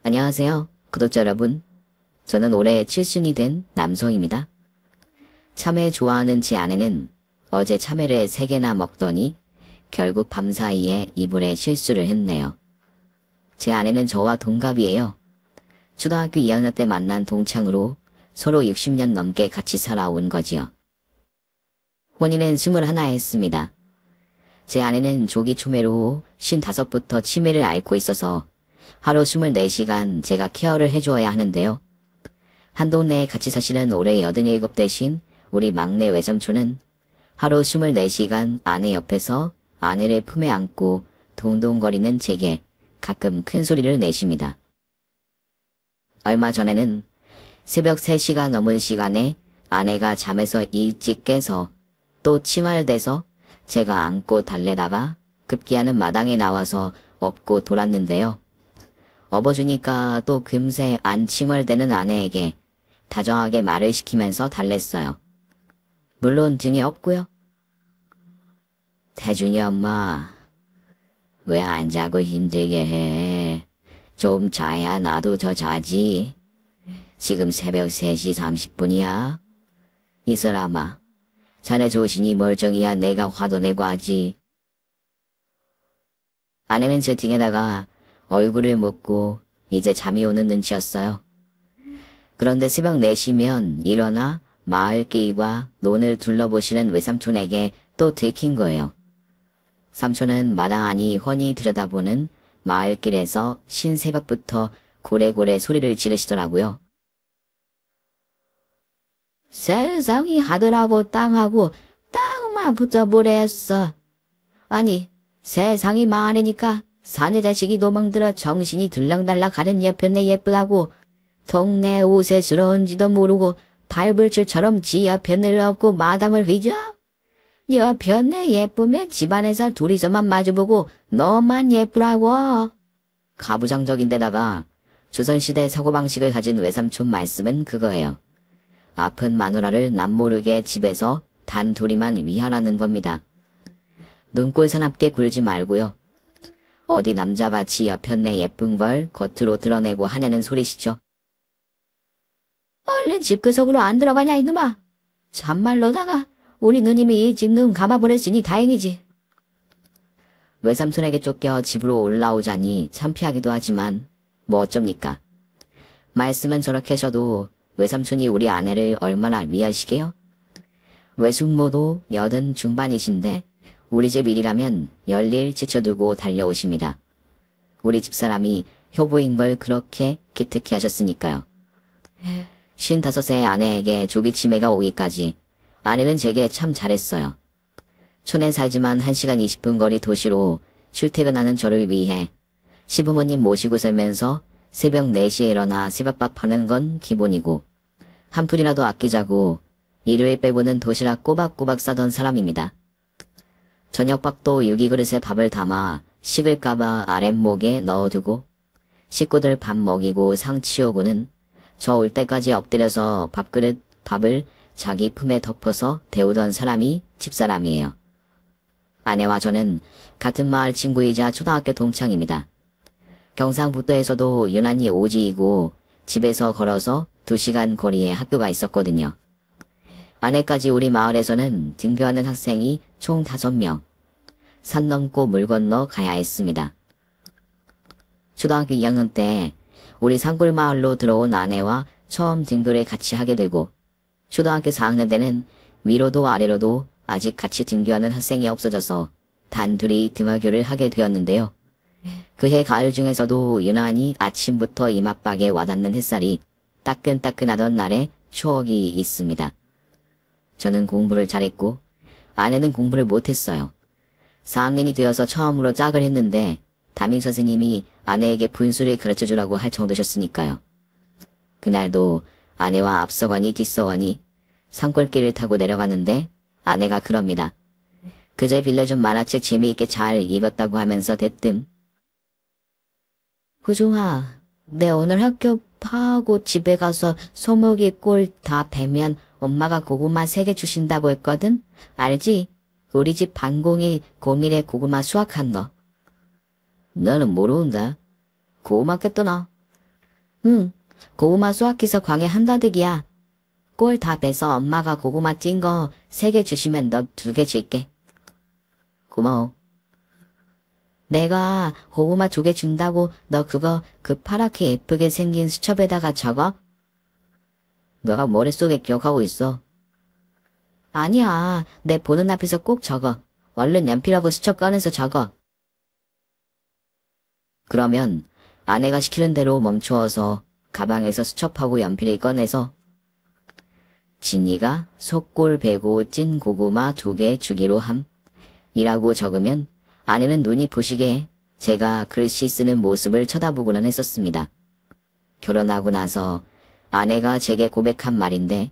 안녕하세요, 구독자 여러분. 저는 올해 7순이 된 남성입니다. 참외 좋아하는 제 아내는 어제 참외를 3개나 먹더니 결국 밤사이에 이불에 실수를 했네요. 제 아내는 저와 동갑이에요. 초등학교 2학년 때 만난 동창으로 서로 60년 넘게 같이 살아온 거지요. 혼인은 21에 했습니다. 제 아내는 조기 초매로 55부터 치매를 앓고 있어서 하루 24시간 제가 케어를 해주어야 하는데요. 한 동네에 같이 사시는 올해 87 대신 우리 막내 외삼촌은 하루 24시간 아내 옆에서 아내를 품에 안고 동동거리는 제게 가끔 큰 소리를 내십니다. 얼마 전에는 새벽 3시가 넘은 시간에 아내가 잠에서 일찍 깨서 또 치마를 대서 제가 안고 달래다가 급기야는 마당에 나와서 업고 돌았는데요. 업어주니까 또 금세 안 칭얼대는 아내에게 다정하게 말을 시키면서 달랬어요. 물론 등에 업고요. 태준이 엄마, 왜 안 자고 힘들게 해? 좀 자야 나도 더 자지. 지금 새벽 3시 30분이야. 이 사람아, 자네 조신이 멀쩡해야 내가 화도 내고 하지. 아내는 제 등에다가 얼굴을 묻고 이제 잠이 오는 눈치였어요. 그런데 새벽 4시면 일어나 마을길과 논을 둘러보시는 외삼촌에게 또 들킨 거예요. 삼촌은 마당 안이 훤히 들여다보는 마을길에서 신새벽부터 고래고래 소리를 지르시더라고요. 세상이 하늘하고 땅하고 땅만 붙어보랬어. 아니, 세상이 많으니까 사내 자식이 도망들어 정신이 들락날락 하는 예편네 예쁘다고 동네 우세스러운지도 모르고 발불출처럼 지 여편을 업고 마담을 휘저? 여편네 예쁘면 집안에서 둘이서만 마주보고 너만 예쁘라고. 가부장적인데다가 조선시대 사고방식을 가진 외삼촌 말씀은 그거예요. 아픈 마누라를 남모르게 집에서 단 둘이만 위하라는 겁니다. 눈꼴 사납게 굴지 말고요. 어디 남자같이 여편네 예쁜 걸 겉으로 드러내고 하냐는 소리시죠. 얼른 집 그 속으로 안 들어가냐 이놈아. 참말로다가 우리 누님이 이 집 눈 감아버렸으니 다행이지. 외삼촌에게 쫓겨 집으로 올라오자니 창피하기도 하지만 뭐 어쩝니까. 말씀은 저렇게 하셔도 외삼촌이 우리 아내를 얼마나 위하시게요? 외숙모도 80 중반이신데 우리 집 일이라면 열일 지쳐두고 달려오십니다. 우리 집사람이 효부인 걸 그렇게 기특해 하셨으니까요. 55세 아내에게 조기 치매가 오기까지 아내는 제게 참 잘했어요. 촌에 살지만 1시간 20분 거리 도시로 출퇴근하는 저를 위해 시부모님 모시고 살면서 새벽 4시에 일어나 새벽밥 하는 건 기본이고 한 푼이라도 아끼자고 일요일 빼고는 도시락 꼬박꼬박 싸던 사람입니다. 저녁밥도 유기그릇에 밥을 담아 식을까봐 아랫목에 넣어두고 식구들 밥 먹이고 상 치우고는 저 올 때까지 엎드려서 밥을 자기 품에 덮어서 데우던 사람이 집사람이에요. 아내와 저는 같은 마을 친구이자 초등학교 동창입니다. 경상북도에서도 유난히 오지이고 집에서 걸어서 2시간 거리에 학교가 있었거든요. 아내까지 우리 마을에서는 등교하는 학생이 총 5명. 산 넘고 물 건너 가야 했습니다. 초등학교 2학년 때 우리 산골 마을로 들어온 아내와 처음 등교를 같이 하게 되고 초등학교 4학년 때는 위로도 아래로도 아직 같이 등교하는 학생이 없어져서 단둘이 등하교를 하게 되었는데요. 그해 가을 중에서도 유난히 아침부터 이맛박에 와닿는 햇살이 따끈따끈하던 날에 추억이 있습니다. 저는 공부를 잘했고 아내는 공부를 못했어요. 4학년이 되어서 처음으로 짝을 했는데 담임 선생님이 아내에게 분수를 가르쳐주라고 할 정도셨으니까요. 그날도 아내와 앞서거니 뒤서거니 산골길을 타고 내려가는데 아내가 그럽니다. 그제 빌려준 만화책 재미있게 잘 읽었다고 하면서 대뜸 후중아, 내 오늘 학교 파하고 집에 가서 소목이 꼴 다 베면 엄마가 고구마 3개 주신다고 했거든? 알지? 우리 집 반공이 공일에 고구마 수확한 거. 너는 모르는데. 고맙겠더나. 응, 고구마 수확해서 광에 한다득이야. 꼴 다 빼서 엄마가 고구마 찐 거 3개 주시면 너 2개 줄게. 고마워. 내가 고구마 2개 준다고 너 그거 그 파랗게 예쁘게 생긴 수첩에다가 적어? 너가 머릿속에 기억하고 있어. 아니야, 내 보는 앞에서 꼭 적어. 얼른 연필하고 수첩 꺼내서 적어. 그러면 아내가 시키는 대로 멈추어서 가방에서 수첩하고 연필을 꺼내서 진이가 속골 베고 찐 고구마 2개 주기로 함. 이라고 적으면 아내는 눈이 부시게 제가 글씨 쓰는 모습을 쳐다보고는 했었습니다. 결혼하고 나서 아내가 제게 고백한 말인데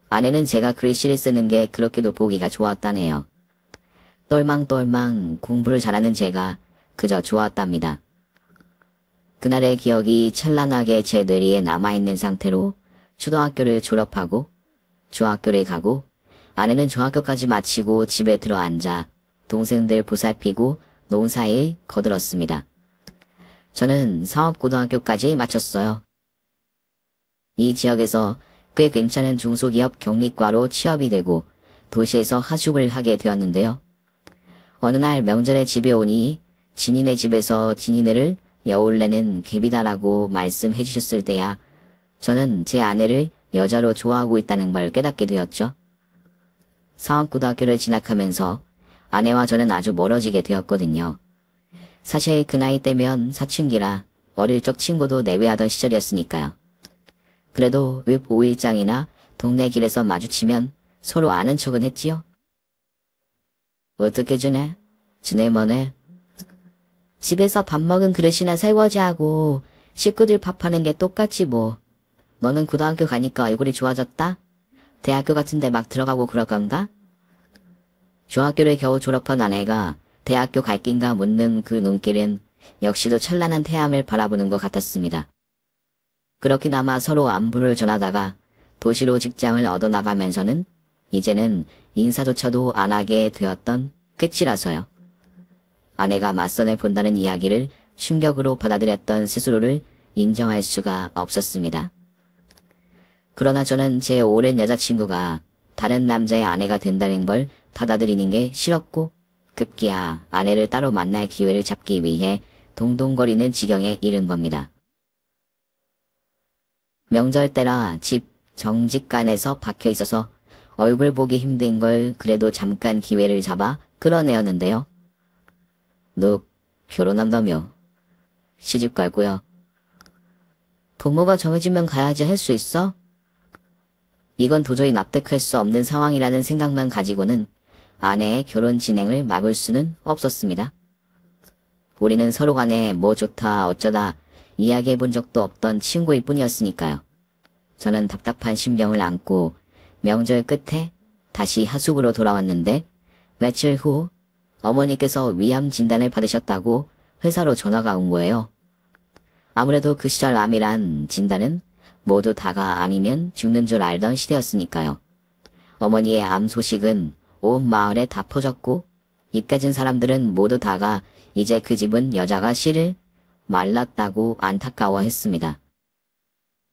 아내는 제가 글씨를 쓰는 게 그렇게도 보기가 좋았다네요. 똘망똘망 공부를 잘하는 제가 그저 좋았답니다. 그날의 기억이 찬란하게 제 뇌리에 남아있는 상태로 초등학교를 졸업하고 중학교를 가고 아내는 중학교까지 마치고 집에 들어앉아 동생들 보살피고 농사일 거들었습니다. 저는 상업고등학교까지 마쳤어요. 이 지역에서 꽤 괜찮은 중소기업 경리과로 취업이 되고 도시에서 하숙을 하게 되었는데요. 어느 날 명절에 집에 오니 진이네 집에서 진이네를 여울내는 개비다라고 말씀해 주셨을 때야 저는 제 아내를 여자로 좋아하고 있다는 걸 깨닫게 되었죠. 상업고등학교를 진학하면서 아내와 저는 아주 멀어지게 되었거든요. 사실 그 나이 때면 사춘기라 어릴 적 친구도 내외하던 시절이었으니까요. 그래도 읍 5일장이나 동네 길에서 마주치면 서로 아는 척은 했지요. 어떻게 지내? 지내 뭐네? 집에서 밥 먹은 그릇이나 설거지하고 식구들 밥하는 게 똑같지 뭐. 너는 고등학교 가니까 얼굴이 좋아졌다? 대학교 같은 데 막 들어가고 그럴 건가? 중학교를 겨우 졸업한 아내가 대학교 갈 낀가 묻는 그 눈길은 역시도 찬란한 태양을 바라보는 것 같았습니다. 그렇게나마 서로 안부를 전하다가 도시로 직장을 얻어나가면서는 이제는 인사조차도 안 하게 되었던 끝이라서요. 아내가 맞선을 본다는 이야기를 충격으로 받아들였던 스스로를 인정할 수가 없었습니다. 그러나 저는 제 오랜 여자친구가 다른 남자의 아내가 된다는 걸 받아들이는 게 싫었고 급기야 아내를 따로 만날 기회를 잡기 위해 동동거리는 지경에 이른 겁니다. 명절 때라 집 정직간에서 박혀 있어서 얼굴 보기 힘든 걸 그래도 잠깐 기회를 잡아 끌어내었는데요. 너 결혼한다며? 시집 갈 거야? 부모가 정해지면 가야지 할 수 있어? 이건 도저히 납득할 수 없는 상황이라는 생각만 가지고는 아내의 결혼 진행을 막을 수는 없었습니다. 우리는 서로 간에 뭐 좋다 어쩌다 이야기해 본 적도 없던 친구일 뿐이었으니까요. 저는 답답한 심경을 안고 명절 끝에 다시 하숙으로 돌아왔는데 며칠 후 어머니께서 위암 진단을 받으셨다고 회사로 전화가 온 거예요. 아무래도 그 시절 암이란 진단은 모두 다가 암이면 죽는 줄 알던 시대였으니까요. 어머니의 암 소식은 온 마을에 다 퍼졌고 입가진 사람들은 모두 다가 이제 그 집은 여자가 씨를 말랐다고 안타까워했습니다.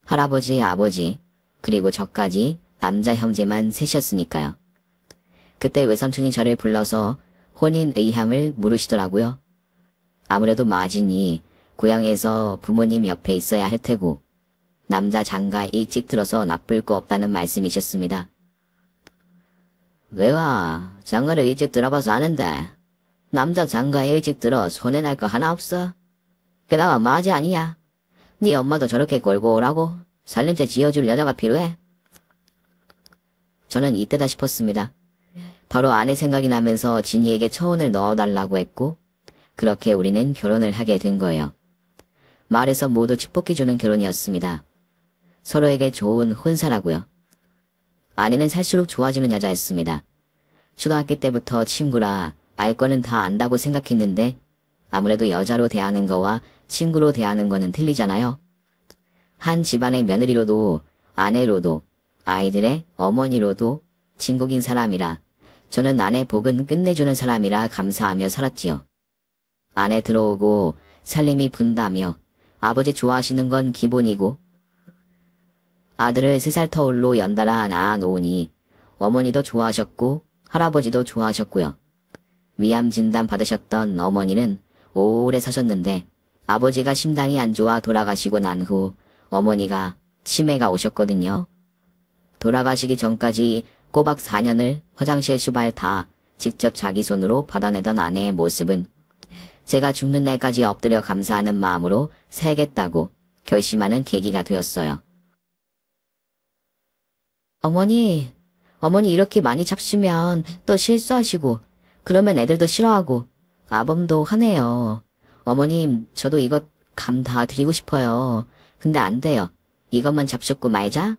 할아버지, 아버지, 그리고 저까지 남자 형제만 셋이었으니까요. 그때 외삼촌이 저를 불러서 혼인 의향을 물으시더라고요. 아무래도 마진이 고향에서 부모님 옆에 있어야 할 테고 남자 장가 일찍 들어서 나쁠 거 없다는 말씀이셨습니다. 내가 장가를 일찍 들어봐서 아는데 남자 장가 일찍 들어 손해날 거 하나 없어. 게다가 마지 아니야. 네 엄마도 저렇게 걸고 오라고 살림째 지어줄 여자가 필요해. 저는 이때다 싶었습니다. 바로 아내 생각이 나면서 진이에게 처혼을 넣어달라고 했고 그렇게 우리는 결혼을 하게 된 거예요. 마을에서 모두 축복해주는 결혼이었습니다. 서로에게 좋은 혼사라고요. 아내는 살수록 좋아지는 여자였습니다. 초등학교 때부터 친구라 알 거는 다 안다고 생각했는데 아무래도 여자로 대하는 거와 친구로 대하는 거는 틀리잖아요. 한 집안의 며느리로도 아내로도 아이들의 어머니로도 친구인 사람이라 저는 아내 복은 끝내주는 사람이라 감사하며 살았지요. 아내 들어오고 살림이 분다며 아버지 좋아하시는 건 기본이고 아들을 3살 터울로 연달아 낳아놓으니 어머니도 좋아하셨고 할아버지도 좋아하셨고요. 위암 진단 받으셨던 어머니는 오래 사셨는데 아버지가 심장이 안 좋아 돌아가시고 난 후 어머니가 치매가 오셨거든요. 돌아가시기 전까지 꼬박 4년을 화장실 수발 다 직접 자기 손으로 받아내던 아내의 모습은 제가 죽는 날까지 엎드려 감사하는 마음으로 살겠다고 결심하는 계기가 되었어요. 어머니 이렇게 많이 잡수면 또 실수하시고 그러면 애들도 싫어하고 아범도 화내요. 어머님 저도 이것 감 다 드리고 싶어요. 근데 안 돼요. 이것만 잡숫고 말자.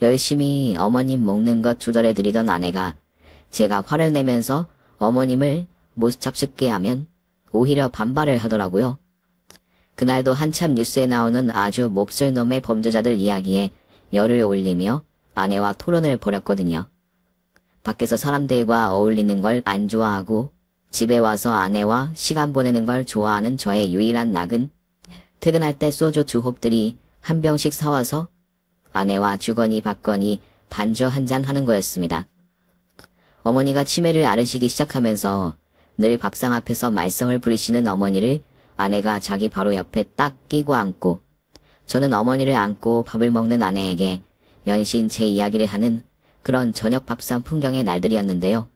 열심히 어머님 먹는 것 조절해 드리던 아내가 제가 화를 내면서 어머님을 못 잡숫게 하면 오히려 반발을 하더라고요. 그날도 한참 뉴스에 나오는 아주 몹쓸 놈의 범죄자들 이야기에 열을 올리며 아내와 토론을 벌였거든요. 밖에서 사람들과 어울리는 걸 안 좋아하고 집에 와서 아내와 시간 보내는 걸 좋아하는 저의 유일한 낙은 퇴근할 때 소주 2홉들이 한 병씩 사와서 아내와 주거니 받거니 반주 한 잔 하는 거였습니다. 어머니가 치매를 앓으시기 시작하면서 늘 밥상 앞에서 말썽을 부리시는 어머니를 아내가 자기 바로 옆에 딱 끼고 앉고 저는 어머니를 안고 밥을 먹는 아내에게 연신 제 이야기를 하는 그런 저녁 밥상 풍경의 날들이었는데요.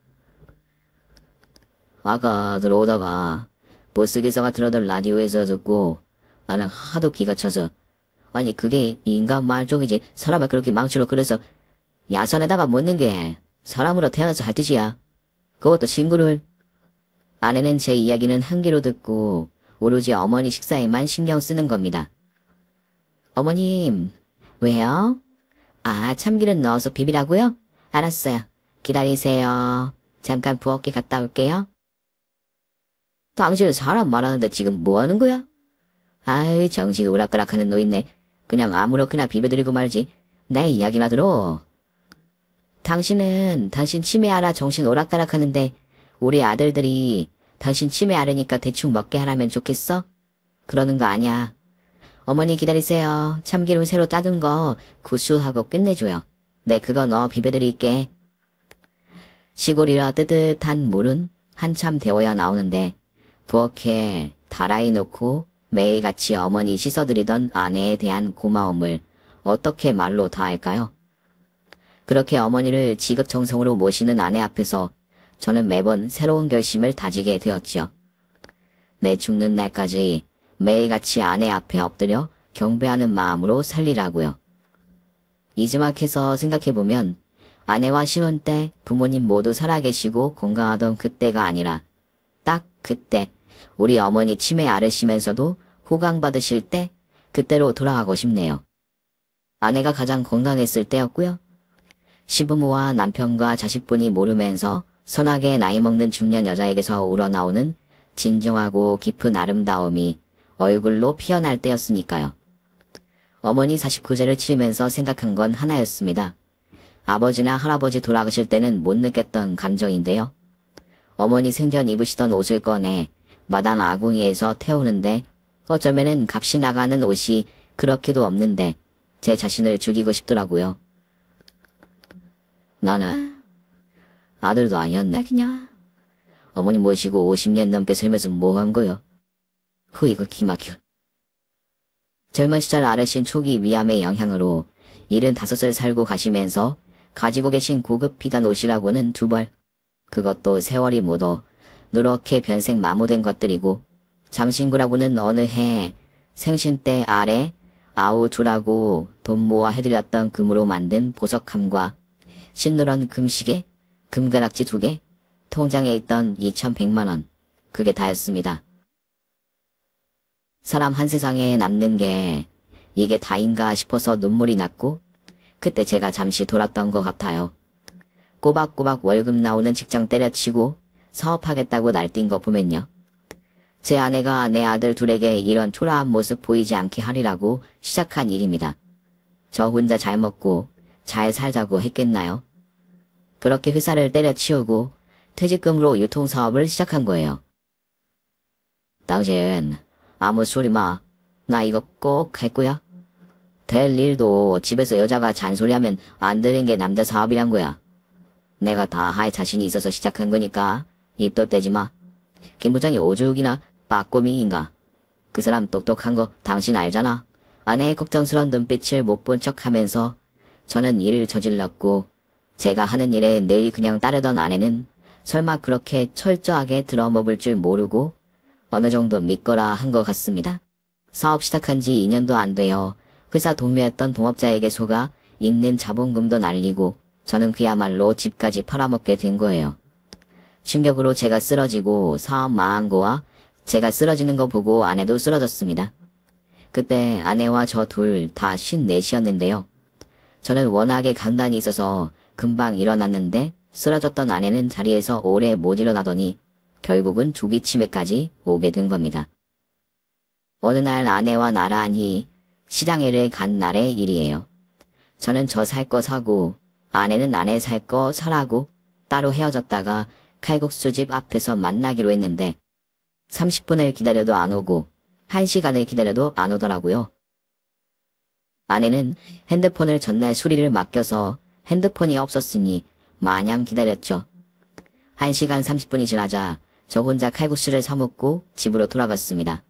아까 들어오다가 보스기사가 들어던 라디오에서 듣고 나는 하도 기가 차서 아니 그게 인간 말종이지 사람을 그렇게 망치로 그래서 야선에다가 묻는 게 사람으로 태어나서 할 짓이야. 그것도 친구를. 아내는 제 이야기는 한 귀로 듣고 오로지 어머니 식사에만 신경 쓰는 겁니다. 어머님 왜요? 아 참기름 넣어서 비비라고요? 알았어요. 기다리세요. 잠깐 부엌에 갔다 올게요. 당신은 사람 말하는데 지금 뭐하는 거야? 아이 정신 오락가락하는 노인네. 그냥 아무렇게나 비벼드리고 말지. 내 이야기나 들어. 당신은 당신 치매 알아 정신 오락가락하는데 우리 아들들이 당신 치매 앓으니까 대충 먹게 하라면 좋겠어? 그러는 거 아니야. 어머니 기다리세요. 참기름 새로 따둔 거 구수하고 끝내줘요. 네 그거 넣어 비벼드릴게. 시골이라 뜨뜻한 물은 한참 데워야 나오는데 부엌에 다라이 놓고 매일같이 어머니 씻어드리던 아내에 대한 고마움을 어떻게 말로 다 할까요? 그렇게 어머니를 지극정성으로 모시는 아내 앞에서 저는 매번 새로운 결심을 다지게 되었지요. 내 죽는 날까지 매일같이 아내 앞에 엎드려 경배하는 마음으로 살리라고요. 이즈막해서 생각해보면 아내와 신혼 때 부모님 모두 살아계시고 건강하던 그때가 아니라 딱 그때 우리 어머니 치매 앓으시면서도 호강받으실 때 그때로 돌아가고 싶네요. 아내가 가장 건강했을 때였고요. 시부모와 남편과 자식분이 모르면서 선하게 나이 먹는 중년 여자에게서 우러나오는 진정하고 깊은 아름다움이 얼굴로 피어날 때였으니까요. 어머니 49제를 치르면서 생각한 건 하나였습니다. 아버지나 할아버지 돌아가실 때는 못 느꼈던 감정인데요. 어머니 생전 입으시던 옷을 꺼내 마당 아궁이에서 태우는데 어쩌면은 값이 나가는 옷이 그렇게도 없는데 제 자신을 죽이고 싶더라고요. 나는 아들도 아니었네 그냥. 어머니 모시고 50년 넘게 살면서 뭐 한 거요? 이거 기막혀. 젊은 시절 앓으신 초기 위암의 영향으로 75살 살고 가시면서 가지고 계신 고급 비단 옷이라고는 2벌. 그것도 세월이 묻어 누렇게 변색 마모된 것들이고 장신구라고는 어느 해 생신 때 아래 아우주라고 돈 모아 해드렸던 금으로 만든 보석함과 신누런 금시계, 금가락지 2개, 통장에 있던 2,100만원. 그게 다였습니다. 사람 한 세상에 남는 게 이게 다인가 싶어서 눈물이 났고 그때 제가 잠시 돌았던 것 같아요. 꼬박꼬박 월급 나오는 직장 때려치고 사업하겠다고 날뛴 거 보면요. 제 아내가 내 아들 둘에게 이런 초라한 모습 보이지 않게 하리라고 시작한 일입니다. 저 혼자 잘 먹고 잘 살자고 했겠나요? 그렇게 회사를 때려치우고 퇴직금으로 유통사업을 시작한 거예요. 당신 아무 소리 마. 나 이거 꼭 할 거야. 될 일도 집에서 여자가 잔소리하면 안 되는 게 남자 사업이란 거야. 내가 다 할 자신이 있어서 시작한 거니까 입도 떼지 마. 김 부장이 오죽이나 빠꼬미인가. 그 사람 똑똑한 거 당신 알잖아. 아내의 걱정스러운 눈빛을 못 본 척하면서 저는 일을 저질렀고 제가 하는 일에 늘 그냥 따르던 아내는 설마 그렇게 철저하게 들어먹을 줄 모르고 어느 정도 믿거라 한 것 같습니다. 사업 시작한 지 2년도 안 돼요. 회사 동료였던 동업자에게 속아 있는 자본금도 날리고 저는 그야말로 집까지 팔아먹게 된 거예요. 충격으로 제가 쓰러지고 사업 망한 거와 제가 쓰러지는 거 보고 아내도 쓰러졌습니다. 그때 아내와 저 둘 다 54이었는데요. 저는 워낙에 간단히 있어서 금방 일어났는데 쓰러졌던 아내는 자리에서 오래 못 일어나더니 결국은 조기 치매까지 오게 된 겁니다. 어느 날 아내와 나란히 시장에를 간 날의 일이에요. 저는 저 살 거 사고 아내는 아내 살 거 사라고 따로 헤어졌다가 칼국수집 앞에서 만나기로 했는데 30분을 기다려도 안 오고 1시간을 기다려도 안 오더라고요. 아내는 핸드폰을 전날 수리를 맡겨서 핸드폰이 없었으니 마냥 기다렸죠. 1시간 30분이 지나자 저 혼자 칼국수를 사 먹고 집으로 돌아갔습니다.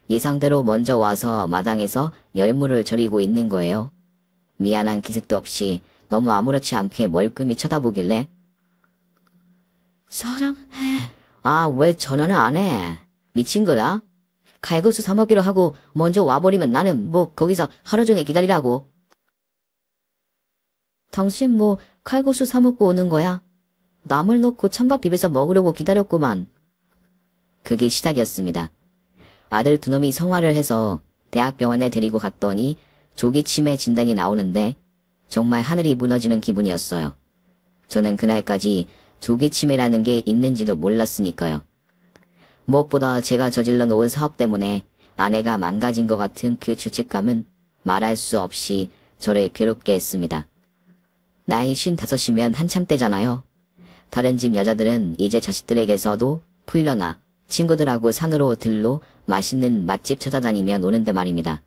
예상대로 먼저 와서 마당에서 열무를 절이고 있는 거예요. 미안한 기색도 없이 너무 아무렇지 않게 멀끔히 쳐다보길래 사랑해. 아, 왜 전화는 안 해? 미친 거야? 칼국수 사 먹기로 하고 먼저 와버리면 나는 뭐 거기서 하루 종일 기다리라고. 당신 뭐 칼국수 사 먹고 오는 거야? 나물 넣고 찬밥 비벼서 먹으려고 기다렸구만. 그게 시작이었습니다. 아들 두 놈이 성화를 해서 대학병원에 데리고 갔더니 조기 치매 진단이 나오는데 정말 하늘이 무너지는 기분이었어요. 저는 그날까지 조기 치매라는 게 있는지도 몰랐으니까요. 무엇보다 제가 저질러 놓은 사업 때문에 아내가 망가진 것 같은 그 죄책감은 말할 수 없이 저를 괴롭게 했습니다. 나이 55이면 한참 때잖아요. 다른 집 여자들은 이제 자식들에게서도 풀려나 친구들하고 산으로 들로 맛있는 맛집 찾아다니며 노는데 말입니다.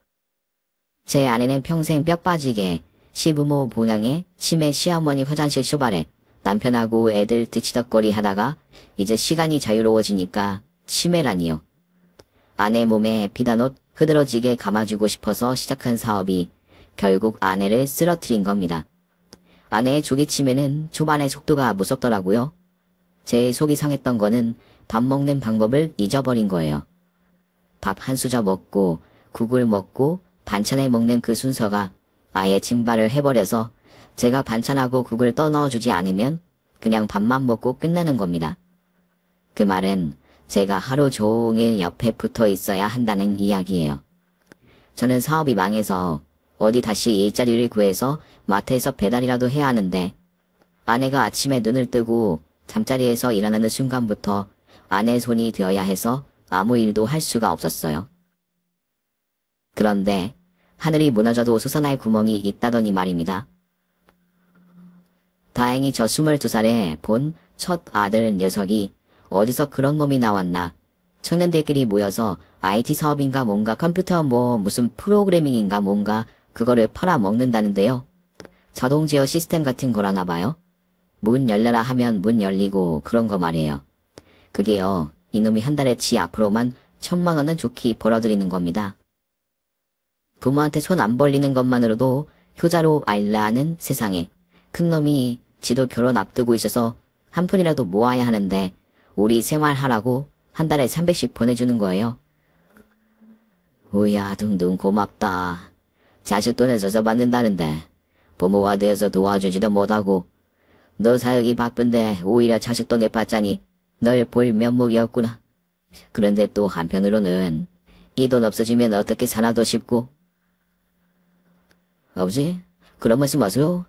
제 아내는 평생 뼈 빠지게 시부모 봉양에 치매 시어머니 화장실 쇼발에 남편하고 애들 뒤치덕거리 하다가 이제 시간이 자유로워지니까 치매라니요. 아내 몸에 비단 옷 흐드러지게 감아주고 싶어서 시작한 사업이 결국 아내를 쓰러뜨린 겁니다. 아내의 조기 치매는 초반의 속도가 무섭더라고요. 제 속이 상했던 거는 밥 먹는 방법을 잊어버린 거예요. 밥 한 수저 먹고 국을 먹고 반찬을 먹는 그 순서가 아예 증발을 해버려서 제가 반찬하고 국을 떠넣어주지 않으면 그냥 밥만 먹고 끝나는 겁니다. 그 말은 제가 하루 종일 옆에 붙어 있어야 한다는 이야기예요. 저는 사업이 망해서 어디 다시 일자리를 구해서 마트에서 배달이라도 해야 하는데 아내가 아침에 눈을 뜨고 잠자리에서 일어나는 순간부터 아내 손이 되어야 해서 아무 일도 할 수가 없었어요. 그런데 하늘이 무너져도 솟아날 구멍이 있다더니 말입니다. 다행히 저 22살에 본 첫 아들 녀석이 어디서 그런 놈이 나왔나. 청년들끼리 모여서 IT 사업인가 뭔가 컴퓨터 뭐 무슨 프로그래밍인가 뭔가 그거를 팔아먹는다는데요. 자동 제어 시스템 같은 거라나 봐요. 문 열려라 하면 문 열리고 그런 거 말이에요. 그게요. 이놈이 한 달에 지 앞으로만 1,000만 원은 좋게 벌어들이는 겁니다. 부모한테 손 안 벌리는 것만으로도 효자로 알라는 세상에 큰놈이 지도 결혼 앞두고 있어서 한 푼이라도 모아야 하는데 우리 생활하라고 한 달에 300씩 보내주는 거예요. 우야 둥둥 고맙다. 자식 돈을 써서 받는다는데 부모가 되어서 도와주지도 못하고 너 사역이 바쁜데 오히려 자식 돈을 받자니 널 볼 면목이었구나. 그런데 또 한편으로는 이 돈 없어지면 어떻게 사나도 싶고. 아버지 그런 말씀 마세요.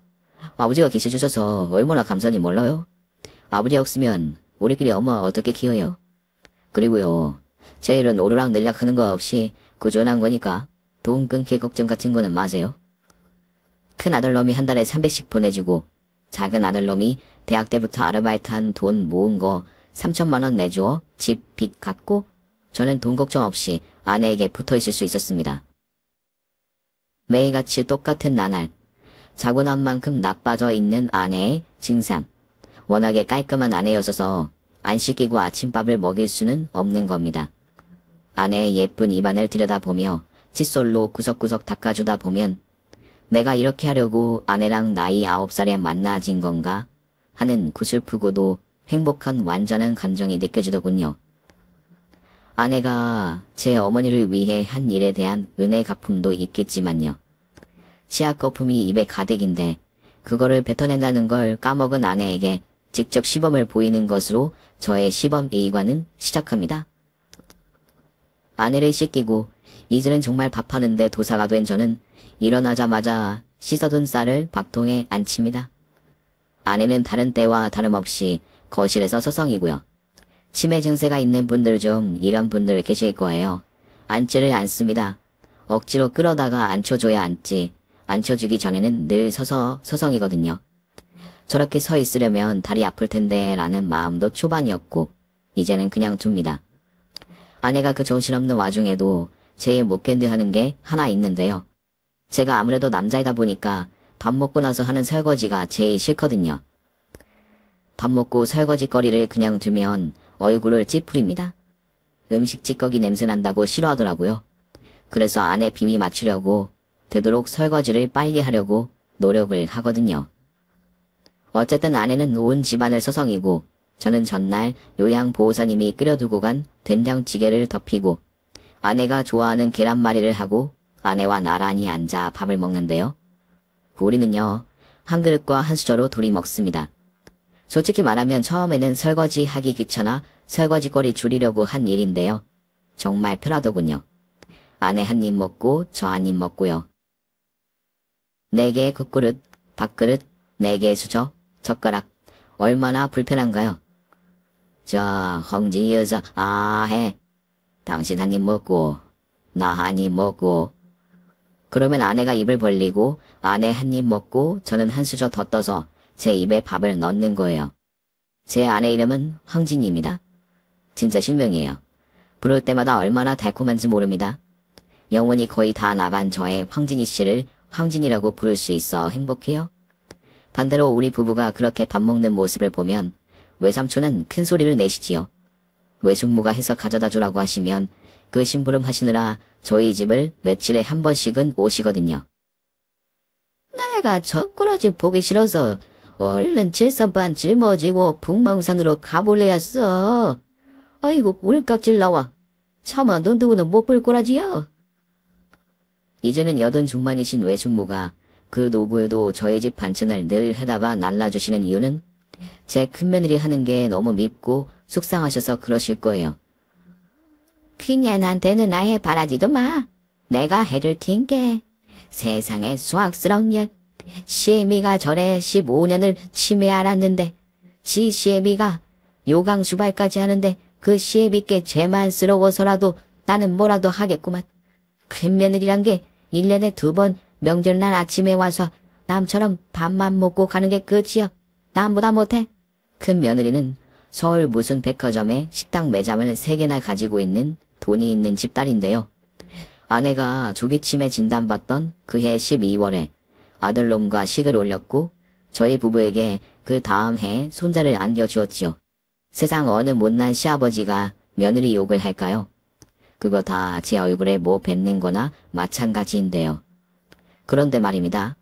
아버지가 계셔주셔서 얼마나 감사한지 몰라요. 아버지 없으면 우리끼리 엄마 어떻게 키워요. 그리고요 제 일은 오르락 내리락 하는 거 없이 꾸준한 거니까 돈 끊길 걱정 같은 거는 마세요. 큰 아들놈이 한 달에 300씩 보내주고 작은 아들놈이 대학 때부터 아르바이트한 돈 모은 거 3,000만 원 내줘 집 빚 갚고 저는 돈 걱정 없이 아내에게 붙어 있을 수 있었습니다. 매일같이 똑같은 나날, 자고 난 만큼 나빠져 있는 아내의 증상. 워낙에 깔끔한 아내였어서 안 씻기고 아침밥을 먹일 수는 없는 겁니다. 아내의 예쁜 입안을 들여다보며 칫솔로 구석구석 닦아주다 보면 내가 이렇게 하려고 아내랑 나이 9살에 만나진 건가 하는 구슬프고도 행복한 완전한 감정이 느껴지더군요. 아내가 제 어머니를 위해 한 일에 대한 은혜 갚음도 있겠지만요. 치약 거품이 입에 가득인데 그거를 뱉어낸다는 걸 까먹은 아내에게 직접 시범을 보이는 것으로 저의 시범 A과는 시작합니다. 아내를 씻기고 이제는 정말 밥하는데 도사가 된 저는 일어나자마자 씻어둔 쌀을 밥통에 앉힙니다. 아내는 다른 때와 다름없이 거실에서 서성이고요. 치매 증세가 있는 분들 중 이런 분들 계실 거예요. 앉지를 않습니다. 억지로 끌어다가 앉혀줘야 앉지. 앉혀주기 전에는 늘 서서 서성이거든요. 저렇게 서 있으려면 다리 아플 텐데 라는 마음도 초반이었고 이제는 그냥 둡니다. 아내가 그 정신없는 와중에도 제일 못 견뎌하는 게 하나 있는데요. 제가 아무래도 남자이다 보니까 밥 먹고 나서 하는 설거지가 제일 싫거든요. 밥 먹고 설거지거리를 그냥 두면 얼굴을 찌푸립니다. 음식 찌꺼기 냄새 난다고 싫어하더라고요. 그래서 아내 비위 맞추려고 되도록 설거지를 빨리 하려고 노력을 하거든요. 어쨌든 아내는 온 집안을 서성이고 저는 전날 요양보호사님이 끓여두고 간 된장찌개를 덮이고 아내가 좋아하는 계란말이를 하고 아내와 나란히 앉아 밥을 먹는데요. 우리는요, 한 그릇과 한 수저로 둘이 먹습니다. 솔직히 말하면 처음에는 설거지 하기 귀찮아 설거지거리 줄이려고 한 일인데요. 정말 편하더군요. 아내 한 입 먹고 저 한 입 먹고요. 4개의 국그릇, 밥그릇, 4개의 수저, 젓가락. 얼마나 불편한가요? 자, 홍지 여자, 해. 당신 한 입 먹고, 나 한 입 먹고. 그러면 아내가 입을 벌리고 아내 한 입 먹고 저는 한 수저 더 떠서 제 입에 밥을 넣는 거예요. 제 아내 이름은 황진이입니다. 진짜 실명이에요. 부를 때마다 얼마나 달콤한지 모릅니다. 영혼이 거의 다 나간 저의 황진이 씨를 황진이라고 부를 수 있어 행복해요. 반대로 우리 부부가 그렇게 밥 먹는 모습을 보면 외삼촌은 큰 소리를 내시지요. 외숙모가 해서 가져다 주라고 하시면 그 심부름 하시느라 저희 집을 며칠에 한 번씩은 오시거든요. 내가 저 꼬라지 보기 싫어서 얼른 질산반 짊어지고 북망산으로 가볼래였어. 아이고 울깍질 나와. 차마 너 누구는 못 볼 꼬라지야. 이제는 80 중반이신 외숙모가 그 노부에도 저희 집 반찬을 늘 해다가 날라주시는 이유는 제 큰며느리 하는 게 너무 밉고 속상하셔서 그러실 거예요. 그년한테는 아예 바라지도 마. 내가 해를 틴게. 세상에 수학스러운 년. 시애미가 절에 15년을 치매 앓았는데 지 시애미가 요강수발까지 하는데 그 시애미께 죄만스러워서라도 나는 뭐라도 하겠구만. 큰며느리란 게 1년에 2번 명절날 아침에 와서 남처럼 밥만 먹고 가는 게 끝이여. 남보다 못해. 큰며느리는 서울 무슨 백화점에 식당 매장을 3개나 가지고 있는 돈이 있는 집딸인데요. 아내가 조기치매 진단받던 그해 12월에 아들놈과 식을 올렸고 저희 부부에게 그 다음 해에 손자를 안겨주었지요. 세상 어느 못난 시아버지가 며느리 욕을 할까요? 그거 다 제 얼굴에 뭐 뱉는 거나 마찬가지인데요. 그런데 말입니다.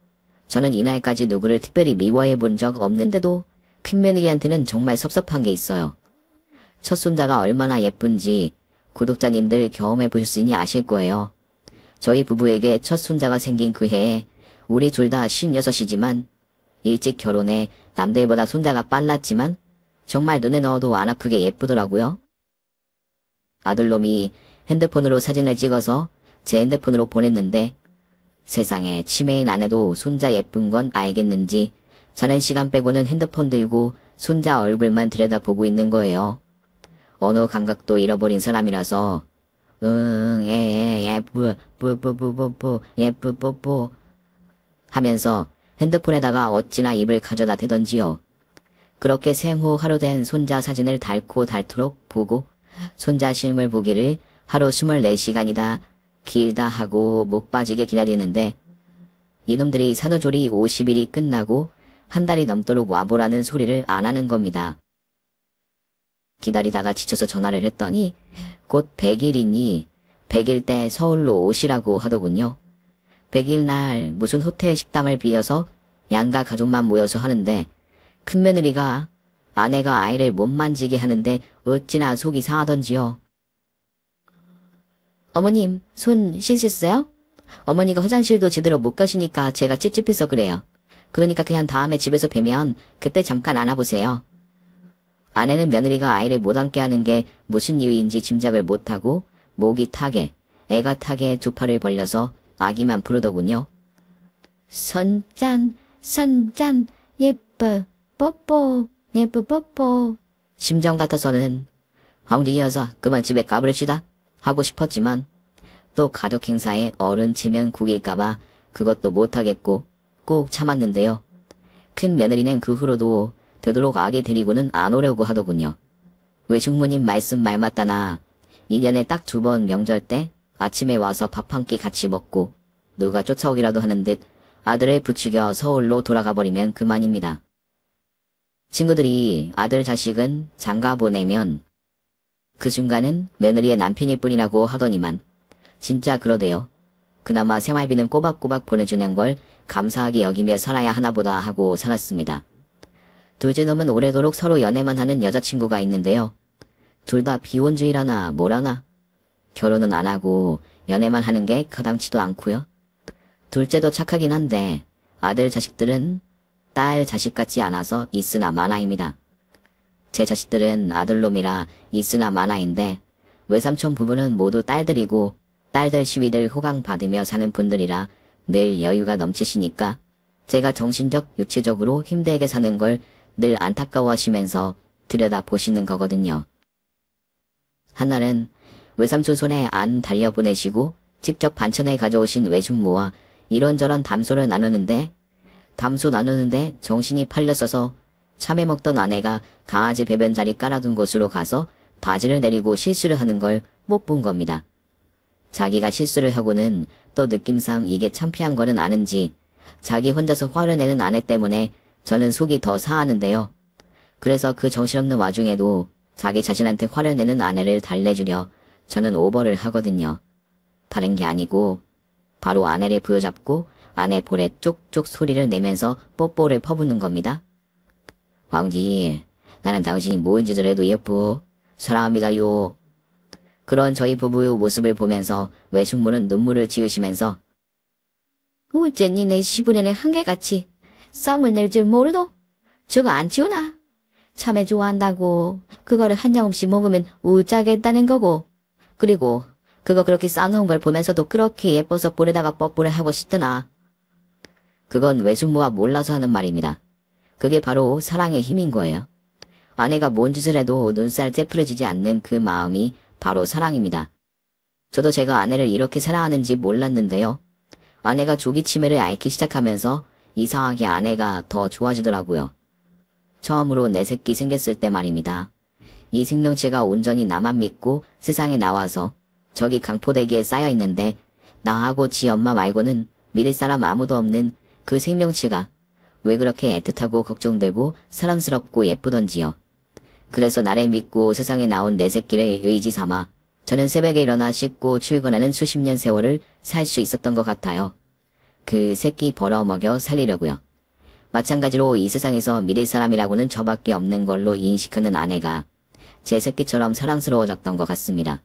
저는 이날까지 누구를 특별히 미워해 본 적 없는데도 큰며느리한테는 정말 섭섭한 게 있어요. 첫 손자가 얼마나 예쁜지 구독자님들 경험해 보셨으니 아실 거예요. 저희 부부에게 첫 손자가 생긴 그 해에 우리 둘 다 56이지만 일찍 결혼해 남들보다 손자가 빨랐지만 정말 눈에 넣어도 안 아프게 예쁘더라고요. 아들놈이 핸드폰으로 사진을 찍어서 제 핸드폰으로 보냈는데 세상에 치매인 아내도 손자 예쁜 건 알겠는지 자는 시간 빼고는 핸드폰 들고 손자 얼굴만 들여다보고 있는 거예요. 언어 감각도 잃어버린 사람이라서 예쁘 하면서 핸드폰에다가 어찌나 입을 가져다 대던지요. 그렇게 생후 하루 된 손자 사진을 닳고 닳도록 보고 손자 실물 보기를 하루 24시간이다 길다 하고 목 빠지게 기다리는데 이놈들이 산후조리 50일이 끝나고 한 달이 넘도록 와보라는 소리를 안 하는 겁니다. 기다리다가 지쳐서 전화를 했더니 곧 100일이니 100일 때 서울로 오시라고 하더군요. 100일 날 무슨 호텔 식당을 빌려서 양가 가족만 모여서 하는데 큰며느리가 아내가 아이를 못 만지게 하는데 어찌나 속이 상하던지요. 어머님, 손 씻으셨어요? 어머니가 화장실도 제대로 못 가시니까 제가 찝찝해서 그래요. 그러니까 그냥 다음에 집에서 뵈면 그때 잠깐 안아보세요. 아내는 며느리가 아이를 못 앉게 하는 게 무슨 이유인지 짐작을 못하고 목이 타게, 애가 타게 두 팔을 벌려서 아기만 부르더군요. 선짠, 선짠, 예뻐, 뽀뽀, 예뻐, 뽀뽀. 심정 같아서는 황리여서 그만 집에 가버립시다 하고 싶었지만 또 가족 행사에 어른 치면 구길까봐 그것도 못하겠고 꼭 참았는데요. 큰 며느리는 그 후로도 되도록 아기 데리고는 안 오려고 하더군요. 외숙모님 말씀 말 맞다나 1년에 딱 2번 명절 때 아침에 와서 밥 한 끼 같이 먹고 누가 쫓아오기라도 하는 듯 아들을 부추겨 서울로 돌아가 버리면 그만입니다. 친구들이 아들 자식은 장가 보내면 그 순간은 며느리의 남편일 뿐이라고 하더니만 진짜 그러대요. 그나마 생활비는 꼬박꼬박 보내주는 걸 감사하게 여기며 살아야 하나보다 하고 살았습니다. 둘째 놈은 오래도록 서로 연애만 하는 여자친구가 있는데요. 둘 다 비혼주의라나 뭐라나 결혼은 안 하고 연애만 하는 게 가당치도 않고요. 둘째도 착하긴 한데 아들 자식들은 딸 자식 같지 않아서 있으나 마나입니다. 제 자식들은 아들놈이라 있으나 마나인데 외삼촌 부부는 모두 딸들이고 딸들 시위들 호강받으며 사는 분들이라 늘 여유가 넘치시니까 제가 정신적 육체적으로 힘들게 사는 걸 늘 안타까워하시면서 들여다보시는 거거든요. 한날은 외삼촌 손에 안 달려보내시고 직접 반찬을 가져오신 외숙모와 이런저런 담소를 나누는데 정신이 팔렸어서 참외 먹던 아내가 강아지 배변 자리 깔아둔 곳으로 가서 바지를 내리고 실수를 하는 걸 못 본 겁니다. 자기가 실수를 하고는 또 느낌상 이게 창피한 거는 아는지 자기 혼자서 화를 내는 아내 때문에 저는 속이 더 상하는데요. 그래서 그 정신없는 와중에도 자기 자신한테 화를 내는 아내를 달래주려 저는 오버를 하거든요. 다른 게 아니고 바로 아내를 부여잡고 아내 볼에 쪽쪽 소리를 내면서 뽀뽀를 퍼붓는 겁니다. 왕지, 나는 당신이 뭔 짓을 해도 예쁘. 사랑합니다요. 그런 저희 부부의 모습을 보면서 외숙모는 눈물을 지으시면서 어째니 내 시부년의 한결같이 썸을 낼 줄 모르도? 저거 안 치우나? 참외 좋아한다고 그거를 한 장씩 먹으면 우짜겠다는 거고 그리고 그거 그렇게 싸놓은 걸 보면서도 그렇게 예뻐서 볼에다가 뽀뽀를 하고 싶더나. 그건 외숙모가 몰라서 하는 말입니다. 그게 바로 사랑의 힘인 거예요. 아내가 뭔 짓을 해도 눈살 찌푸려지지 않는 그 마음이 바로 사랑입니다. 저도 제가 아내를 이렇게 사랑하는지 몰랐는데요. 아내가 조기 치매를 앓기 시작하면서 이상하게 아내가 더 좋아지더라고요. 처음으로 내 새끼 생겼을 때 말입니다. 이 생명체가 온전히 나만 믿고 세상에 나와서 저기 강포대기에 쌓여있는데 나하고 지 엄마 말고는 믿을 사람 아무도 없는 그 생명체가 왜 그렇게 애틋하고 걱정되고 사랑스럽고 예쁘던지요. 그래서 나를 믿고 세상에 나온 내 새끼를 의지 삼아 저는 새벽에 일어나 씻고 출근하는 수십 년 세월을 살 수 있었던 것 같아요. 그 새끼 벌어먹여 살리려고요. 마찬가지로 이 세상에서 믿을 사람이라고는 저밖에 없는 걸로 인식하는 아내가 제 새끼처럼 사랑스러워졌던 것 같습니다.